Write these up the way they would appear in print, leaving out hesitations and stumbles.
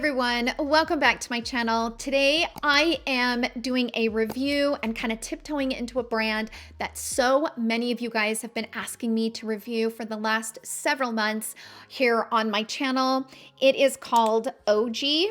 everyone, welcome back to my channel. Today I am doing a review and kind of tiptoeing into a brand that so many of you guys have been asking me to review for the last several months here on my channel. It is called Ogee.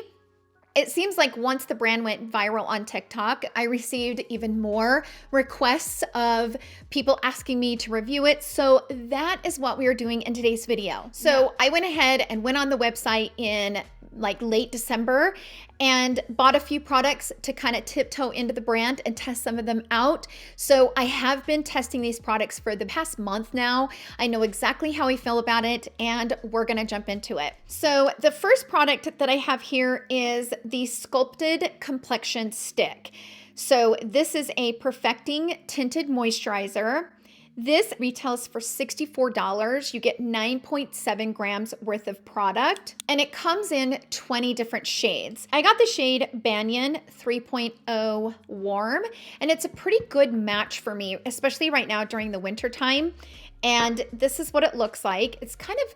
It seems like once the brand went viral on TikTok, I received even more requests of people asking me to review it. So that is what we are doing in today's video. So I went ahead and went on the website in like late December and bought a few products to kind of tiptoe into the brand and test some of them out. So I have been testing these products for the past month now. I know exactly how I feel about it and we're gonna jump into it. So the first product that I have here is the Sculpted Complexion Stick. So this is a perfecting tinted moisturizer. This retails for $64. You get 9.7 grams worth of product and it comes in 20 different shades. I got the shade Banyan 3.0 Warm and it's a pretty good match for me, especially right now during the winter time. And this is what it looks like. It's kind of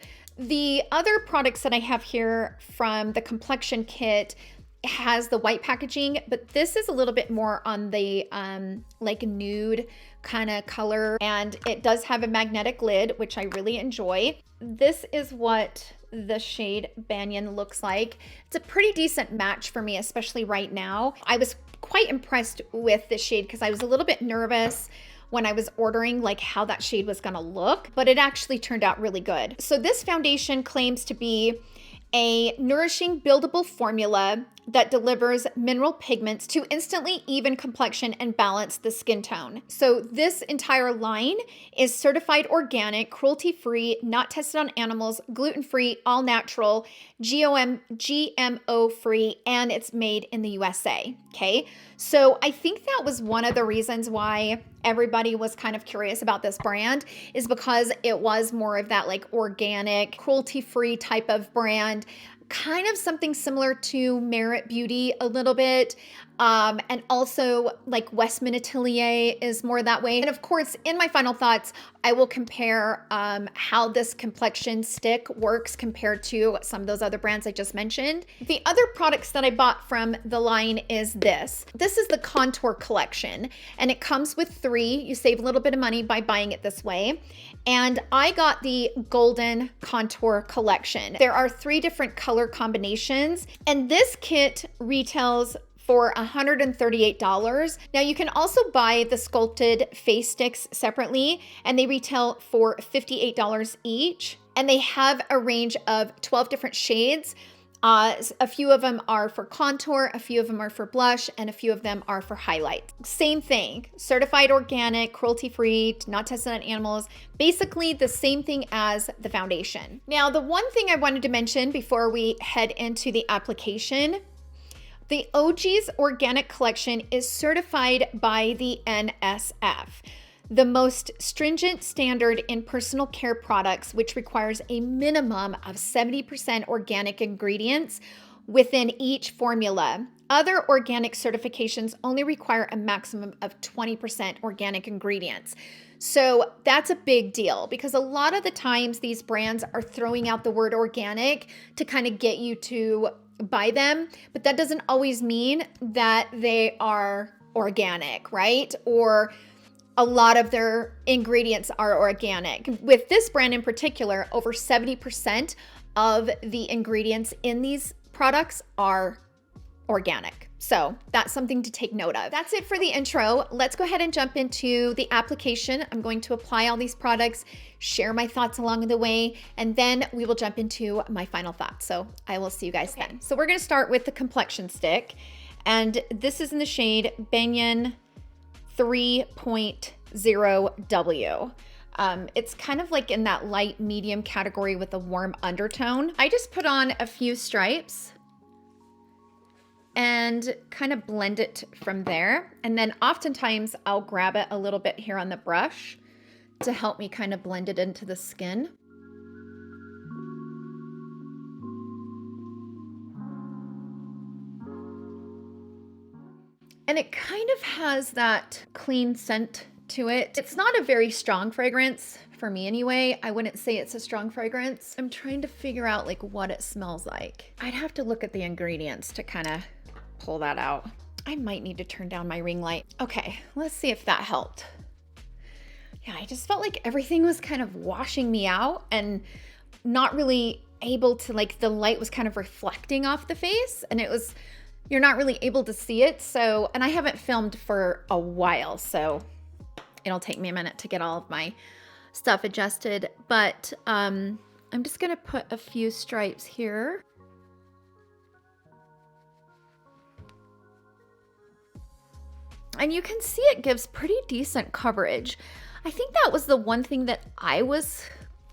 the other products that I have here from the Complexion kit has the white packaging, but this is a little bit more on the like nude kind of color, and it does have a magnetic lid, which I really enjoy. This is what the shade Banyan looks like. It's a pretty decent match for me, especially right now. I was quite impressed with this shade because I was a little bit nervous when I was ordering like how that shade was gonna look, but it actually turned out really good. So this foundation claims to be a nourishing buildable formula that delivers mineral pigments to instantly even complexion and balance the skin tone. So this entire line is certified organic, cruelty-free, not tested on animals, gluten-free, all natural, GMO-free, and it's made in the USA, okay? So I think that was one of the reasons why everybody was kind of curious about this brand, is because it was more of that like organic, cruelty-free type of brand, kind of something similar to Merit Beauty a little bit. And also like Westman Atelier is more that way. And of course, in my final thoughts, I will compare how this complexion stick works compared to some of those other brands I just mentioned. The other products that I bought from the line is this. This is the Contour Collection, and it comes with 3. You save a little bit of money by buying it this way. And I got the Golden Contour Collection. There are 3 different color combinations, and this kit retails for $138. Now you can also buy the Sculpted face sticks separately, and they retail for $58 each. And they have a range of 12 different shades. A few of them are for contour, a few of them are for blush, and a few of them are for highlight. Same thing, certified organic, cruelty-free, not tested on animals, basically the same thing as the foundation. Now, the one thing I wanted to mention before we head into the application, the Ogee's Organic Collection is certified by the NSF, the most stringent standard in personal care products, which requires a minimum of 70% organic ingredients within each formula. Other organic certifications only require a maximum of 20% organic ingredients. So that's a big deal because a lot of the times these brands are throwing out the word organic to kind of get you to buy them, but that doesn't always mean that they are organic, right? Or a lot of their ingredients are organic. With this brand in particular, over 70% of the ingredients in these products are organic. So that's something to take note of. That's it for the intro. Let's go ahead and jump into the application. I'm going to apply all these products, share my thoughts along the way, and then we will jump into my final thoughts. So I will see you guys then. So we're gonna start with the complexion stick. And this is in the shade Banyan 3.0W. It's kind of like in that light medium category with a warm undertone. I just put on a few stripes and kind of blend it from there. And then oftentimes I'll grab it a little bit here on the brush to help me kind of blend it into the skin. And it kind of has that clean scent to it. It's not a very strong fragrance For me anyway, I wouldn't say it's a strong fragrance. I'm trying to figure out like what it smells like. I'd have to look at the ingredients to kind of pull that out. I might need to turn down my ring light. Okay, let's see if that helped. Yeah, I just felt like everything was kind of washing me out and not really able to, like, the light was kind of reflecting off the face and it was, you're not really able to see it. So, and I haven't filmed for a while, so it'll take me a minute to get all of my stuff adjusted, but I'm just gonna put a few stripes here. And you can see it gives pretty decent coverage. I think that was the one thing that I was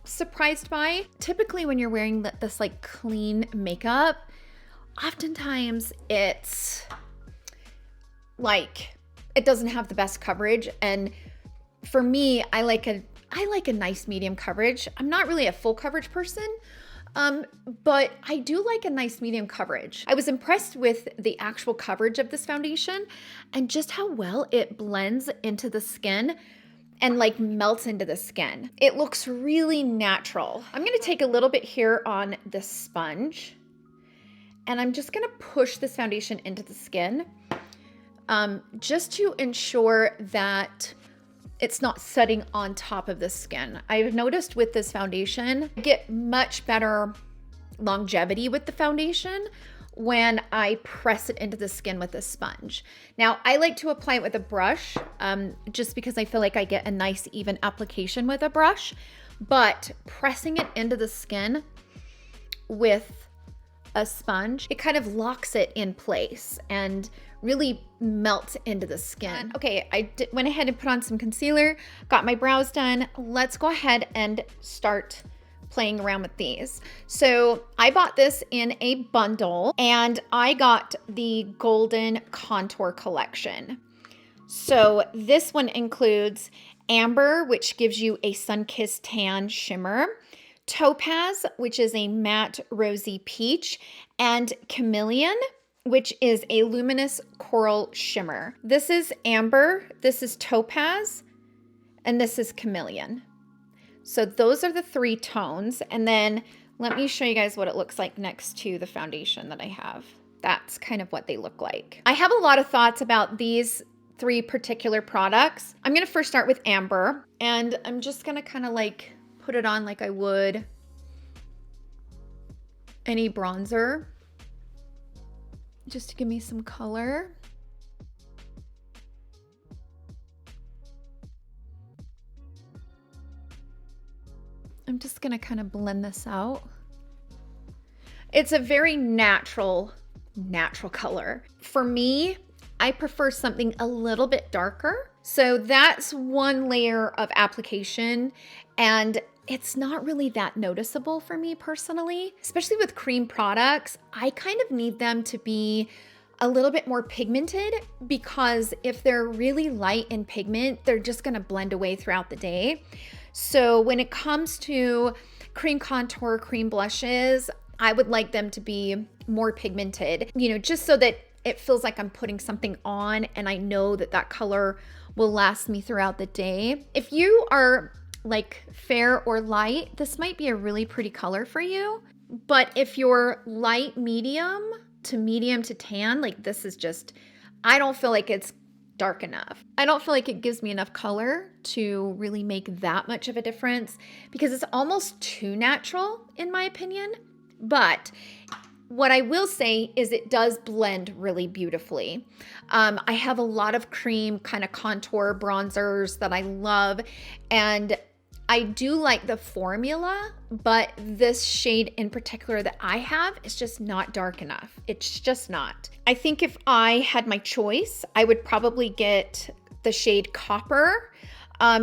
surprised by. Typically when you're wearing this like clean makeup, oftentimes it's like, it doesn't have the best coverage. And for me, I like a nice medium coverage. I'm not really a full coverage person, but I do like a nice medium coverage. I was impressed with the actual coverage of this foundation and just how well it blends into the skin and like melts into the skin. It looks really natural. I'm gonna take a little bit here on the sponge and I'm just gonna push this foundation into the skin just to ensure that it's not setting on top of the skin. I've noticed with this foundation, I get much better longevity with the foundation when I press it into the skin with a sponge. Now, I like to apply it with a brush just because I feel like I get a nice even application with a brush, but pressing it into the skin with a sponge, it kind of locks it in place and really melts into the skin. Okay, I went ahead and put on some concealer, got my brows done. Let's go ahead and start playing around with these. So I bought this in a bundle and I got the Golden Contour Collection. So this one includes Amber, which gives you a sun-kissed tan shimmer, Topaz, which is a matte rosy peach, and Camelian, which is a luminous coral shimmer. This is Amber, this is Topaz, and this is Camelian. So those are the three tones. And then let me show you guys what it looks like next to the foundation that I have. That's kind of what they look like. I have a lot of thoughts about these three particular products. I'm gonna first start with Amber, and I'm just gonna kind of like put it on like I would any bronzer, just to give me some color. I'm just gonna kind of blend this out. It's a very natural color. For me, I prefer something a little bit darker. So that's one layer of application, and it's not really that noticeable for me personally. Especially with cream products, I kind of need them to be a little bit more pigmented, because if they're really light in pigment, they're just gonna blend away throughout the day. So when it comes to cream contour, cream blushes, I would like them to be more pigmented, you know, just so that it feels like I'm putting something on and I know that that color will last me throughout the day. If you are like fair or light, this might be a really pretty color for you. But if you're light medium to tan, like this is just, I don't feel like it's dark enough. I don't feel like it gives me enough color to really make that much of a difference, because it's almost too natural in my opinion. But what I will say is it does blend really beautifully. I have a lot of cream kind of contour bronzers that I love, and I do like the formula, but this shade in particular that I have is just not dark enough. It's just not. I think if I had my choice, I would probably get the shade Copper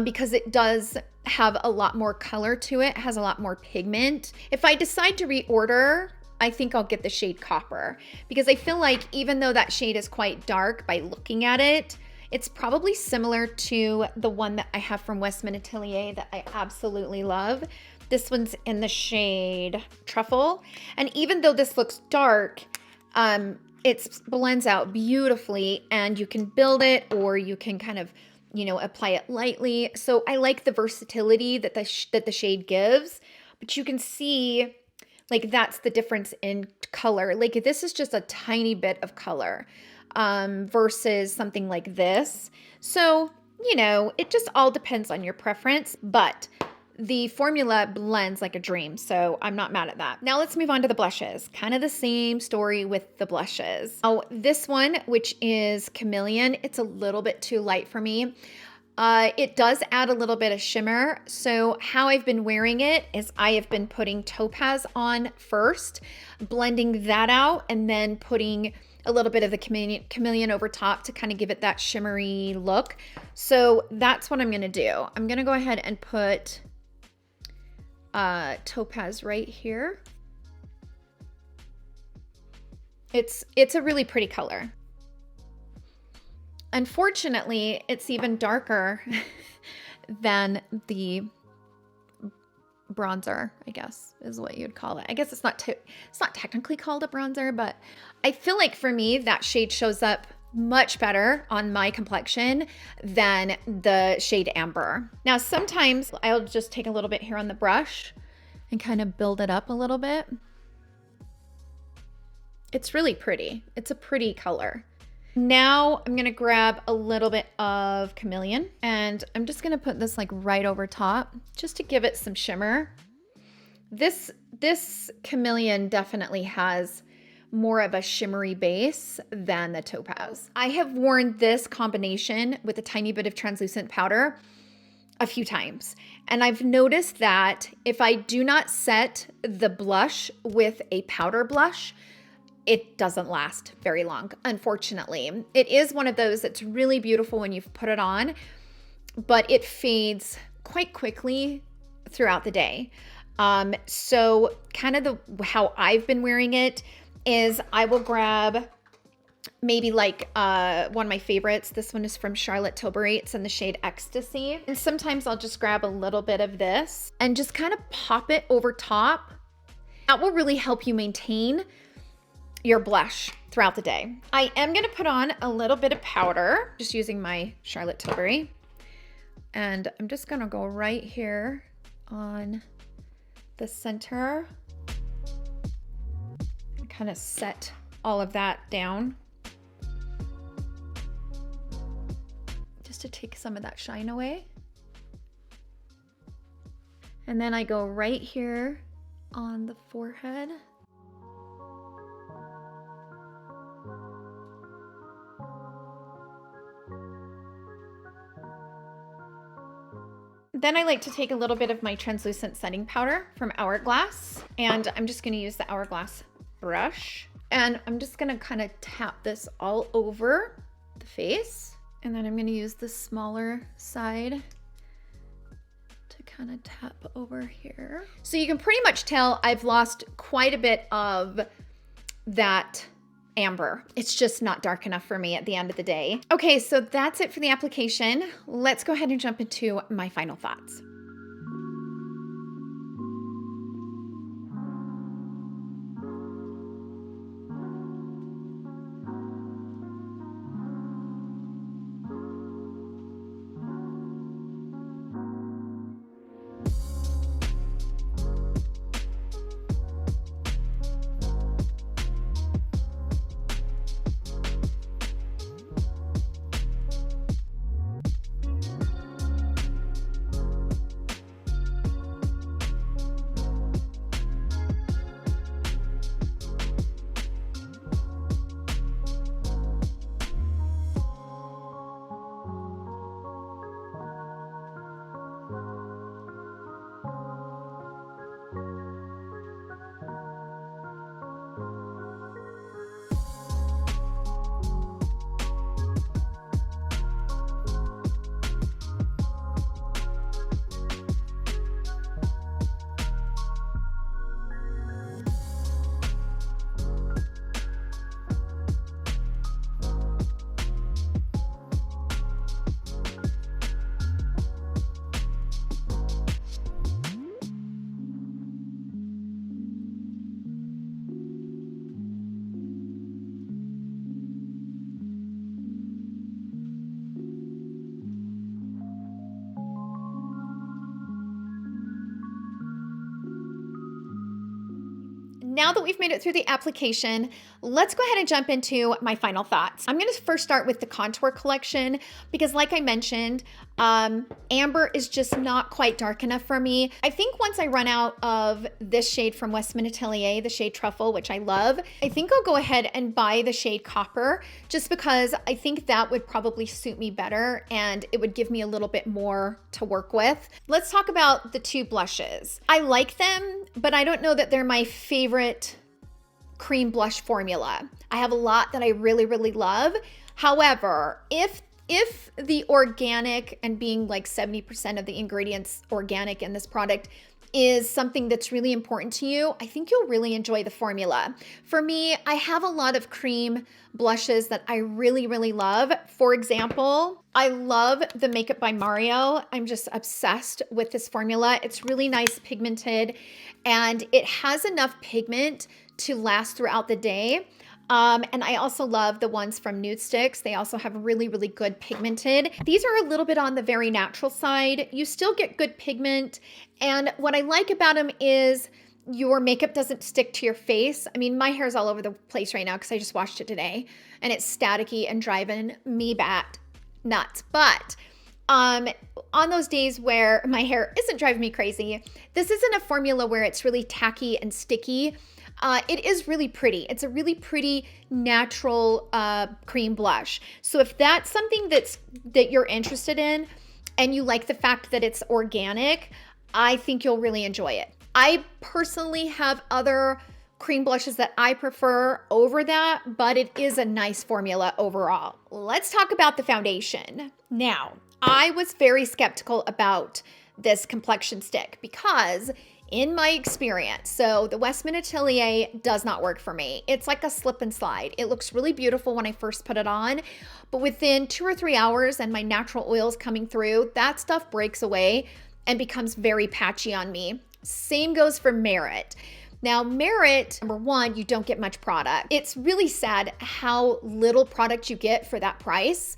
because it does have a lot more color to it, has a lot more pigment. If I decide to reorder, I think I'll get the shade Copper, because I feel like even though that shade is quite dark by looking at it, it's probably similar to the one that I have from Westman Atelier that I absolutely love. This one's in the shade Truffle. And even though this looks dark, it blends out beautifully, and you can build it or you can kind of you know, apply it lightly. So I like the versatility that the shade gives, but you can see like that's the difference in color. Like this is just a tiny bit of color versus something like this. So, you know, it just all depends on your preference, but the formula blends like a dream, so I'm not mad at that. Now let's move on to the blushes. Kind of the same story with the blushes. Oh, this one, which is Camelian, it's a little bit too light for me. It does add a little bit of shimmer. So how I've been wearing it is I have been putting Topaz on first, blending that out, and then putting a little bit of the Camelian over top to kind of give it that shimmery look. So that's what I'm going to do. I'm going to go ahead and put Topaz right here. It's a really pretty color. Unfortunately, it's even darker than the bronzer, I guess is what you'd call it. I guess it's not technically called a bronzer, but I feel like for me that shade shows up much better on my complexion than the shade Amber. Now, sometimes I'll just take a little bit here on the brush and kind of build it up a little bit. It's really pretty. It's a pretty color. Now I'm gonna grab a little bit of Camelian and I'm just gonna put this like right over top just to give it some shimmer. This Camelian definitely has more of a shimmery base than the Topaz. I have worn this combination with a tiny bit of translucent powder a few times, and I've noticed that if I do not set the blush with a powder blush, it doesn't last very long, unfortunately. It is one of those that's really beautiful when you've put it on, but it fades quite quickly throughout the day. So kind of how I've been wearing it is I will grab maybe like one of my favorites. This one is from Charlotte Tilbury. It's in the shade Ecstasy. And sometimes I'll just grab a little bit of this and just kind of pop it over top. That will really help you maintain your blush throughout the day. I am gonna put on a little bit of powder, just using my Charlotte Tilbury. And I'm just gonna go right here on the center and kind of set all of that down. Just to take some of that shine away. And then I go right here on the forehead. Then I like to take a little bit of my translucent setting powder from Hourglass, and I'm just going to use the Hourglass brush, and I'm just going to kind of tap this all over the face, and then I'm going to use the smaller side to kind of tap over here. So you can pretty much tell I've lost quite a bit of that amber. It's just not dark enough for me at the end of the day. Okay, so that's it for the application. Let's go ahead and jump into my final thoughts. now that we've made it through the application, let's go ahead and jump into my final thoughts. I'm going to first start with the contour collection because like I mentioned, amber is just not quite dark enough for me. I think once I run out of this shade from Westman Atelier, the shade Truffle, which I love, I think I'll go ahead and buy the shade Copper just because I think that would probably suit me better and it would give me a little bit more to work with. Let's talk about the two blushes. I like them, but I don't know that they're my favorite cream blush formula. I have a lot that I really, really love. However, if the organic and being like 70% of the ingredients organic in this product is something that's really important to you, I think you'll really enjoy the formula. For me, I have a lot of cream blushes that I really, really love. For example, I love the Makeup by Mario. I'm just obsessed with this formula. It's really nice pigmented and it has enough pigment to last throughout the day. And I also love the ones from Nude Sticks. They also have really, really good pigmented. These are a little bit on the very natural side. You still get good pigment. And what I like about them is your makeup doesn't stick to your face. I mean, my hair's all over the place right now because I just washed it today and it's staticky and driving me bat nuts. But on those days where my hair isn't driving me crazy, this isn't a formula where it's really tacky and sticky. It is really pretty. It's a really pretty natural cream blush. So if that's something that you're interested in and you like the fact that it's organic, I think you'll really enjoy it. I personally have other cream blushes that I prefer over that, but it is a nice formula overall. Let's talk about the foundation. Now, I was very skeptical about this complexion stick because in my experience, so the Westman Atelier does not work for me. It's like a slip and slide. It looks really beautiful when I first put it on, but within 2 or 3 hours and my natural oils coming through, that stuff breaks away and becomes very patchy on me. Same goes for Merit. Now, Merit, number one, you don't get much product. It's really sad how little product you get for that price.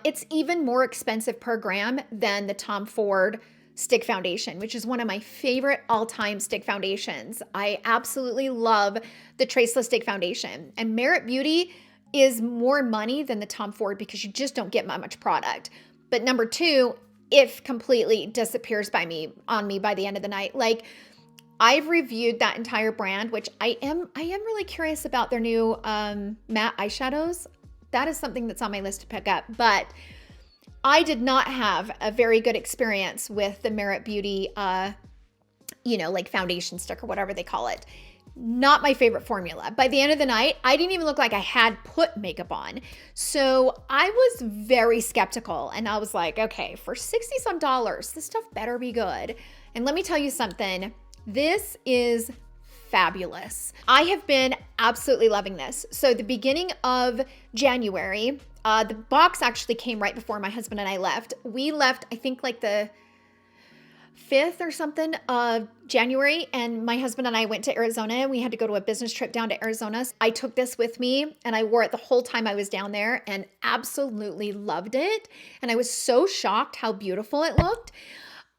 It's even more expensive per gram than the Tom Ford stick foundation, which is one of my favorite all-time stick foundations. I absolutely love the Traceless stick foundation. And Merit Beauty is more money than the Tom Ford because you just don't get much product. But number two, it completely disappears on me by the end of the night. Like, I've reviewed that entire brand, which I am really curious about their new matte eyeshadows. That is something that's on my list to pick up, but I did not have a very good experience with the Merit Beauty, like foundation stick or whatever they call it. Not my favorite formula. By the end of the night, I didn't even look like I had put makeup on. So I was very skeptical and I was like, okay, for 60 some dollars, this stuff better be good. And let me tell you something, this is fabulous. I have been absolutely loving this. So the beginning of January, the box actually came right before my husband and I left. We left, I think like the 5th or something of January, and my husband and I went to Arizona and we had to go to a business trip down to Arizona. I took this with me and I wore it the whole time I was down there and absolutely loved it. And I was so shocked how beautiful it looked.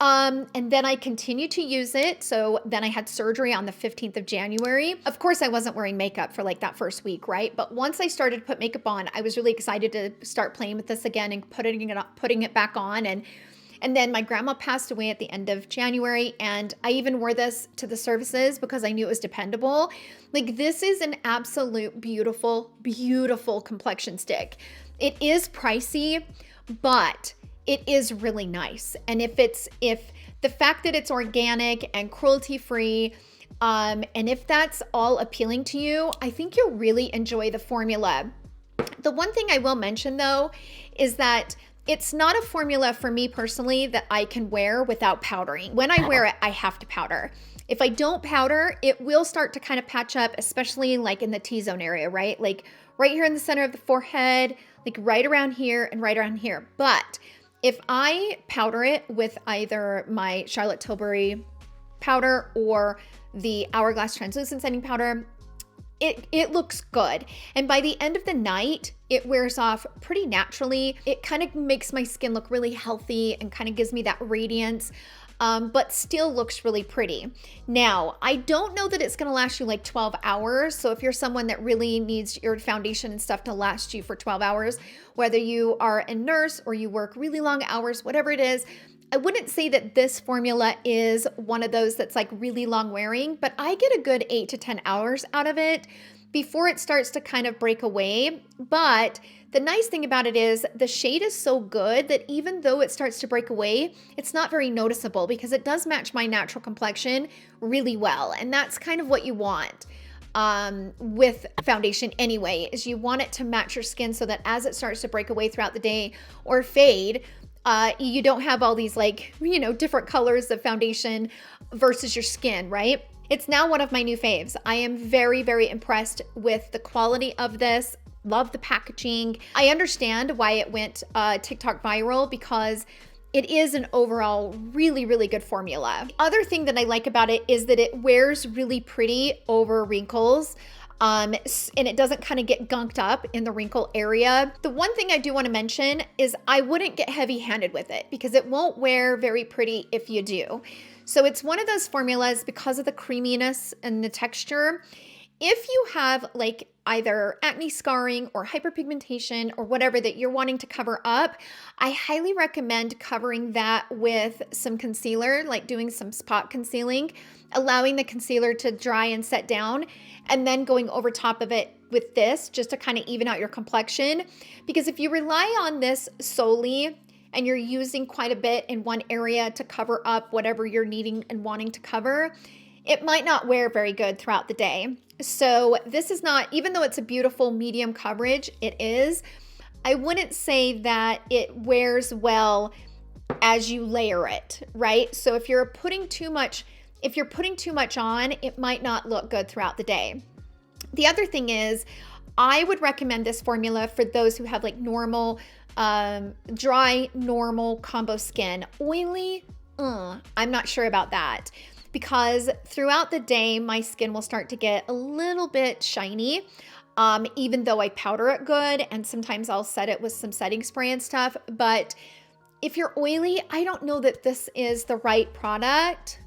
And then I continued to use it. So then I had surgery on the 15th of January. Of course, I wasn't wearing makeup for like that first week, right? But once I started to put makeup on, I was really excited to start playing with this again and putting it back on. And then my grandma passed away at the end of January, and I even wore this to the services because I knew it was dependable. Like, this is an absolute beautiful, beautiful complexion stick. It is pricey, but it is really nice. And if the fact that it's organic and cruelty-free, and if that's all appealing to you, I think you'll really enjoy the formula. The one thing I will mention though, is that it's not a formula for me personally that I can wear without powdering. When I wear it, I have to powder. If I don't powder, it will start to kind of patch up, especially like in the T-zone area, right? Like right here in the center of the forehead, like right around here and right around here. But if I powder it with either my Charlotte Tilbury powder or the Hourglass translucent setting powder, it looks good. And by the end of the night, it wears off pretty naturally. It kind of makes my skin look really healthy and kind of gives me that radiance, but still looks really pretty. Now, I don't know that it's gonna last you like 12 hours. So if you're someone that really needs your foundation and stuff to last you for 12 hours, whether you are a nurse or you work really long hours, whatever it is, I wouldn't say that this formula is one of those that's like really long wearing, but I get a good 8 to 10 hours out of it before it starts to kind of break away. But the nice thing about it is the shade is so good that even though it starts to break away, it's not very noticeable because it does match my natural complexion really well. And that's kind of what you want with foundation anyway, is you want it to match your skin so that as it starts to break away throughout the day or fade, you don't have all these like, you know, different colors of foundation versus your skin, right? It's now one of my new faves. I am very, very impressed with the quality of this. Love the packaging. I understand why it went TikTok viral because it is an overall really, really good formula. The other thing that I like about it is that it wears really pretty over wrinkles. And it doesn't kind of get gunked up in the wrinkle area. The one thing I do want to mention is I wouldn't get heavy-handed with it because it won't wear very pretty if you do. So it's one of those formulas because of the creaminess and the texture. If you have like either acne scarring or hyperpigmentation or whatever that you're wanting to cover up, I highly recommend covering that with some concealer, like doing some spot concealing, allowing the concealer to dry and set down, and then going over top of it with this just to kind of even out your complexion. Because if you rely on this solely and you're using quite a bit in one area to cover up whatever you're needing and wanting to cover, it might not wear very good throughout the day. So this is not, even though it's a beautiful medium coverage, it is, I wouldn't say that it wears well as you layer it, right? So if you're putting too much on, it might not look good throughout the day. The other thing is, I would recommend this formula for those who have like normal, dry, normal combo skin. Oily, I'm not sure about that. Because throughout the day, my skin will start to get a little bit shiny, even though I powder it good, and sometimes I'll set it with some setting spray and stuff. But if you're oily, I don't know that this is the right product.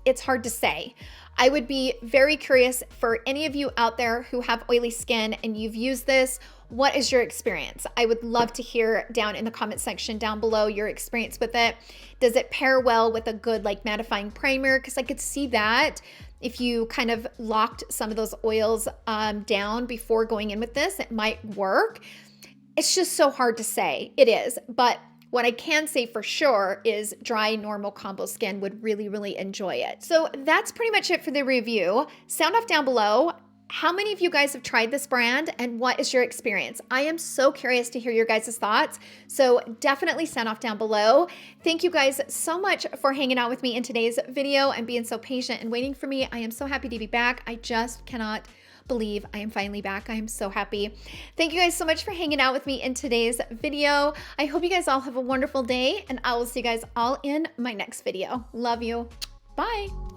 It's hard to say. I would be very curious for any of you out there who have oily skin and you've used this. What is your experience? I would love to hear down in the comment section down below your experience with it. Does it pair well with a good like mattifying primer? Because I could see that if you kind of locked some of those oils down before going in with this, it might work. It's just so hard to say. It is, but what I can say for sure is dry, normal combo skin would really, really enjoy it. So that's pretty much it for the review. Sound off down below. How many of you guys have tried this brand and what is your experience? I am so curious to hear your guys' thoughts. So definitely sound off down below. Thank you guys so much for hanging out with me in today's video and being so patient and waiting for me. I am so happy to be back. I just cannot believe I am finally back. I am so happy. Thank you guys so much for hanging out with me in today's video. I hope you guys all have a wonderful day and I will see you guys all in my next video. Love you. Bye.